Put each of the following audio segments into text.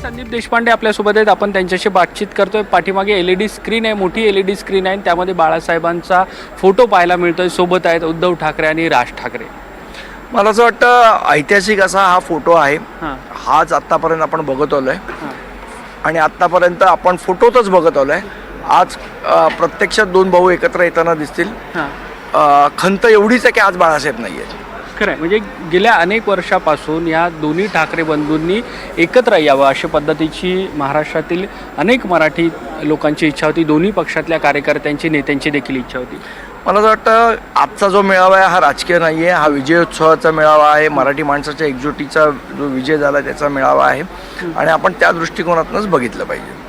संदीप देशपांडे आपल्यासोबत आहेत. आपण त्यांच्याशी बातचीत करतोय. पाठीमागे LED स्क्रीन आहे, मोठी LED स्क्रीन आहे. त्यामध्ये बाळासाहेबांचा फोटो पाहायला मिळतोय. सोबत आहेत उद्धव ठाकरे आणि राज ठाकरे. मला असं वाटतं ऐतिहासिक असा हा फोटो आहे. हाच आत्तापर्यंत आपण बघत आलोय आणि आत्तापर्यंत आपण फोटोतच बघत आलोय. आज प्रत्यक्षात दोन भाऊ एकत्र येताना दिसतील. खंत एवढीच आहे की आज बाळासाहेब नाही आहेत. खरं आहे, म्हणजे गेल्या अनेक वर्षापासून या दोन्ही ठाकरे बंधूंनी एकत्र यावं अशा पद्धतीची महाराष्ट्रातील अनेक मराठी लोकांची इच्छा होती. दोन्ही पक्षातल्या कार्यकर्त्यांची, नेत्यांची देखील इच्छा होती. मला असं वाटतं आजचा जो मेळावा आहे हा राजकीय नाही आहे, हा विजयोत्सवाचा मेळावा आहे. मराठी माणसाच्या एकजुटीचा जो विजय झाला त्याचा मेळावा आहे आणि आपण त्या दृष्टिकोनातूनच बघितलं पाहिजे.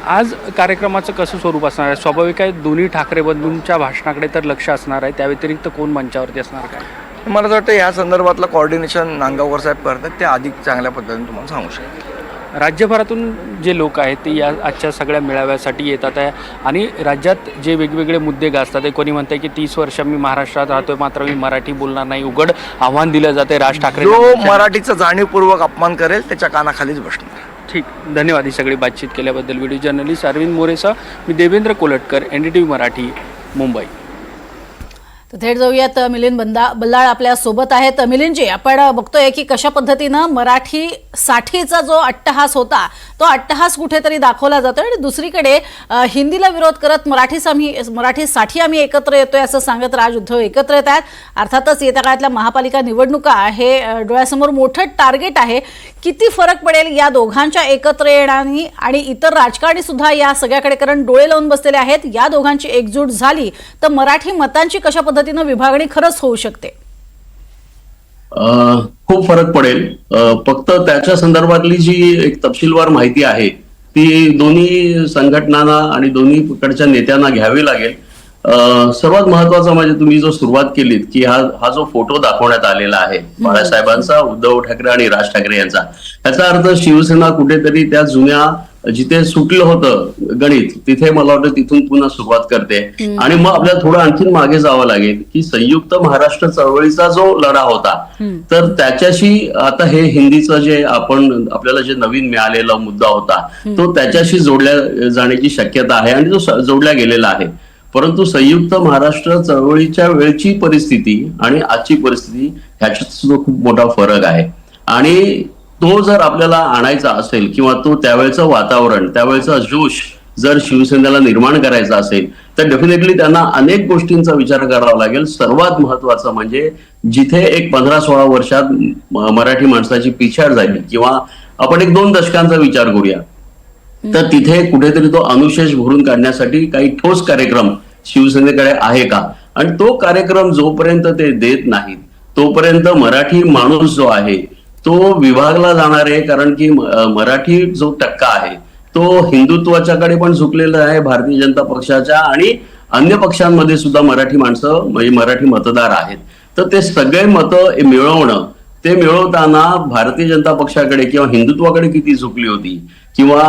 आज कार्यक्रमाचं कसं स्वरूप असणार आहे? स्वाभाविक आहे, दोन्ही ठाकरे बंधूंच्या भाषणाकडे तर लक्ष असणार आहे. त्या व्यतिरिक्त कोण मंचावरती असणार काय? मला असं वाटतं या संदर्भातलं कोऑर्डिनेशन नांदगावकर साहेब करतात, ते अधिक चांगल्या पद्धतीने तुम्हाला सांगू शकतो. राज्यभरातून जे लोक आहेत ते या आजच्या सगळ्या मेळाव्यासाठी येतात आहे आणि राज्यात जे वेगवेगळे मुद्दे गाजतात आहे. कोणी म्हणतं की 30 वर्ष मी महाराष्ट्रात राहतोय मात्र मी मराठी बोलणार नाही, उघड आव्हान दिलं जाते राज ठाकरे. जो मराठीचा जाणीवपूर्वक अपमान करेल त्याच्या कानाखालीच बसणार. ठीक, धन्यवाद ही सगळी बातचीत केल्याबद्दल. व्हिडिओ जर्नलिस्ट अरविंद मोरेसह मी देवेंद्र कोलटकर, NDTV मराठी, मुंबई. थेट जाऊयात, मिलिंद बल्लाळ आपल्या सोबत आहेत. मिलिंदजी, आपण बघतोय की कशा पद्धतीनं मराठीसाठीचा जो अट्टहास होता तो अट्टहास कुठेतरी दाखवला जातोय आणि दुसरीकडे हिंदीला विरोध करत मराठीसाठी आम्ही एकत्र येतोय असं सांगत राज उद्धव एकत्र येत आहेत. अर्थातच येत्या काळातल्या महापालिका निवडणुका हे डोळ्यासमोर मोठं टार्गेट आहे. किती फरक पडेल या दोघांच्या एकत्र येण्याने आणि इतर राजकारणी सुद्धा या सगळ्याकडे कारण डोळे लावून बसलेले आहेत. या दोघांची एकजूट झाली तर मराठी मतांची कशा पद्धतीनं विभागणी खरंच होऊ शकते? खूप फरक पडेल. फक्त त्याच्या संदर्भातली जी एक तपशीलवार माहिती आहे ती दोन्ही संघटनांना आणि दोन्हीकडच्या नेत्यांना घ्यावी लागेल. सर्वात महत्वाचं म्हणजे तुम्ही जो सुरुवात केलीत की हा जो फोटो दाखवण्यात आलेला आहे बाळासाहेबांचा, उद्धव ठाकरे आणि राज ठाकरे यांचा, याचा अर्थ शिवसेना कुठेतरी त्या जुन्या जिथे सुटलं होतं गणित तिथे मला वाटतं तिथून पुन्हा सुरुवात करते. आणि मग आपल्याला थोडं आणखीन मागे जावं लागेल की संयुक्त महाराष्ट्र चळवळीचा जो लढा होता तर त्याच्याशी आता हे हिंदीचं जे आपल्याला जे नवीन मिळालेला मुद्दा होता तो त्याच्याशी जोडल्या जाण्याची शक्यता आहे आणि तो जोडल्या गेलेला आहे. परंतु संयुक्त महाराष्ट्र चळवळीच्या वेळची परिस्थिती आणि आजची परिस्थिती ह्याच्यात सुद्धा खूप मोठा फरक आहे. आणि तो जर आपल्याला आणायचा असेल किंवा तो त्यावेळेचं वातावरण, त्यावेळेचा जोश जर शिवसेनेला निर्माण करायचा असेल तर डेफिनेटली त्यांना अनेक गोष्टींचा विचार करावा लागेल. सर्वात महत्वाचं म्हणजे जिथे एक 15-16 वर्षात मराठी माणसाची पिछाड झाली किंवा आपण एक 2 दशकांचा विचार करूया तर तिथे कुठेतरी तो अनुशेष भरून काढण्यासाठी काही ठोस कार्यक्रम शिवसेनेकडे आहे का? आणि तो कार्यक्रम जोपर्यंत ते देत नाहीत तोपर्यंत मराठी माणूस जो आहे तो विभागला जाणार आहे. कारण की मराठी जो टक्का आहे तो हिंदुत्वाच्याकडे पण झुकलेला आहे भारतीय जनता पक्षाच्या आणि अन्य पक्षांमध्ये सुद्धा मराठी माणसं म्हणजे मराठी मतदार आहेत. तर ते सगळे मतं मिळवणं, ते मिळवताना भारतीय जनता पक्षाकडे किंवा हिंदुत्वाकडे किती झुकली होती किंवा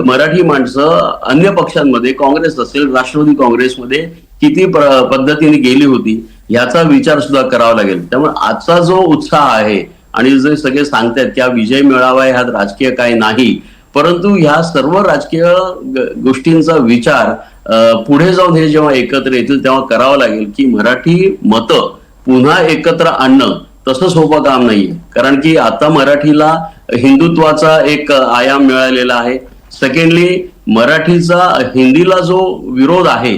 मराठी माणसं अन्य पक्षांमध्ये काँग्रेस असेल, राष्ट्रवादी काँग्रेसमध्ये किती पद्धतीने गेली होती याचा विचार सुद्धा करावा लागेल. त्यामुळे आजचा जो उत्साह आहे आणि जे सगळे सांगतायत की हा विजय मिळावा आहे, हा राजकीय काय नाही, परंतु ह्या सर्व राजकीय गोष्टींचा विचार पुढे जाऊन हे जेव्हा एकत्र येतील तेव्हा करावं लागेल की मराठी मतं पुन्हा एकत्र आणणं तसं सोपं काम नाहीये. कारण की आता मराठीला हिंदुत्वाचा एक आयाम मिळालेला आहे. सेकंडली मराठीचा हिंदीला जो विरोध आहे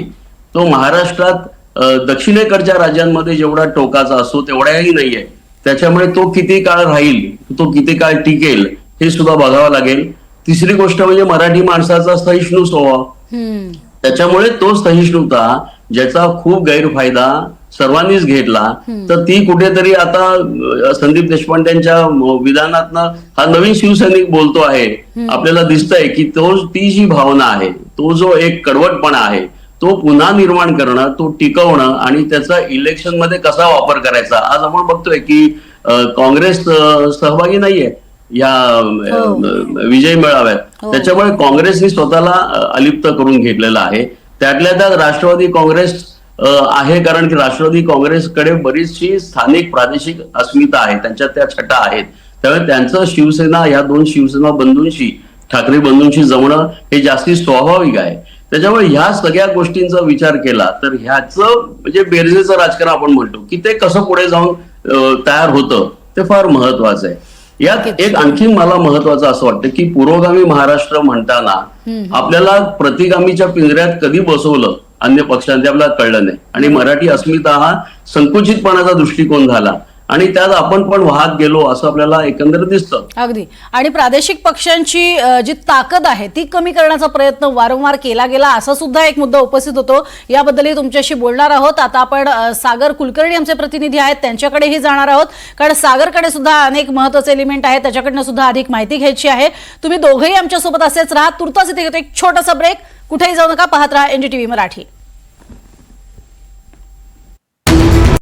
तो महाराष्ट्रात दक्षिणेकडच्या राज्यांमध्ये जेवढा टोकाचा असतो तेवढाही नाहीये. त्याच्यामुळे तो किती काळ राहील, तो किती काळ टिकेल हे सुद्धा बघावं लागेल. तिसरी गोष्ट म्हणजे मराठी माणसाचा सहिष्णू स्वभाव, त्याच्यामुळे तो सहिष्णुता ज्याचा खूप गैरफायदा सर्वांनीच घेतला तर ती कुठेतरी आता संदीप देशपांडेंच्या विधानातनं हा नवीन शिवसैनिक बोलतो आहे. आपल्याला दिसतंय की ती जी भावना आहे, तो जो एक कडवटपणा आहे तो पुन्हा निर्माण करणं, तो टिकवणं आणि त्याचा इलेक्शन मध्ये कसा वापर करायचा. आज आपण बघतोय की काँग्रेस सहभागी नाहीये या विजय मेळाव्यात. त्याच्यामुळे काँग्रेसने स्वतःला अलिप्त करून घेतलेला आहे. त्यातल्या त्यात राष्ट्रवादी काँग्रेस आहे कारण की राष्ट्रवादी काँग्रेसकडे बरीचशी स्थानिक प्रादेशिक अस्मिता आहे, त्यांच्यात त्या छटा आहेत. त्यामुळे त्यांचं शिवसेना ह्या दोन शिवसेना बंधूंशी, ठाकरे बंधूंशी जमणं हे जास्ती स्वाभाविक आहे. त्याच्यामुळे ह्या सगळ्या गोष्टींचा विचार केला तर ह्याचं म्हणजे बेरजेचं राजकारण आपण म्हणतो की ते कसं पुढे जाऊन तयार होतं ते फार महत्वाचं आहे. यात एक आणखी मला महत्वाचं असं वाटतं की पुरोगामी महाराष्ट्र म्हणताना आपल्याला प्रतिगामीच्या पिंजऱ्यात कधी बसवलं अन्य पक्षांनी ते आपल्याला कळलं नाही आणि मराठी अस्मिता हा संकुचितपणाचा दृष्टिकोन झाला आणि त्यात आपण पण वाहत गेलो असं आपल्याला एकंदर दिसतं. अगदी. आणि प्रादेशिक पक्षांची जी ताकद आहे ती कमी करण्याचा प्रयत्न वारंवार केला गेला असा सुद्धा एक मुद्दा उपस्थित होतो. याबद्दलही तुमच्याशी बोलणार आहोत. आता आपण सागर कुलकर्णी आमचे प्रतिनिधी आहेत त्यांच्याकडेही जाणार आहोत, कारण सागरकडे सुद्धा अनेक महत्त्वाचे एलिमेंट आहेत, त्याच्याकडनं सुद्धा अधिक माहिती घ्यायची आहे. तुम्ही दोघंही आमच्यासोबत असेच राहा. तुर्तास इथे घेतो एक छोटासा ब्रेक. कुठेही जाऊ नका, पाहत राहा NDTV मराठी.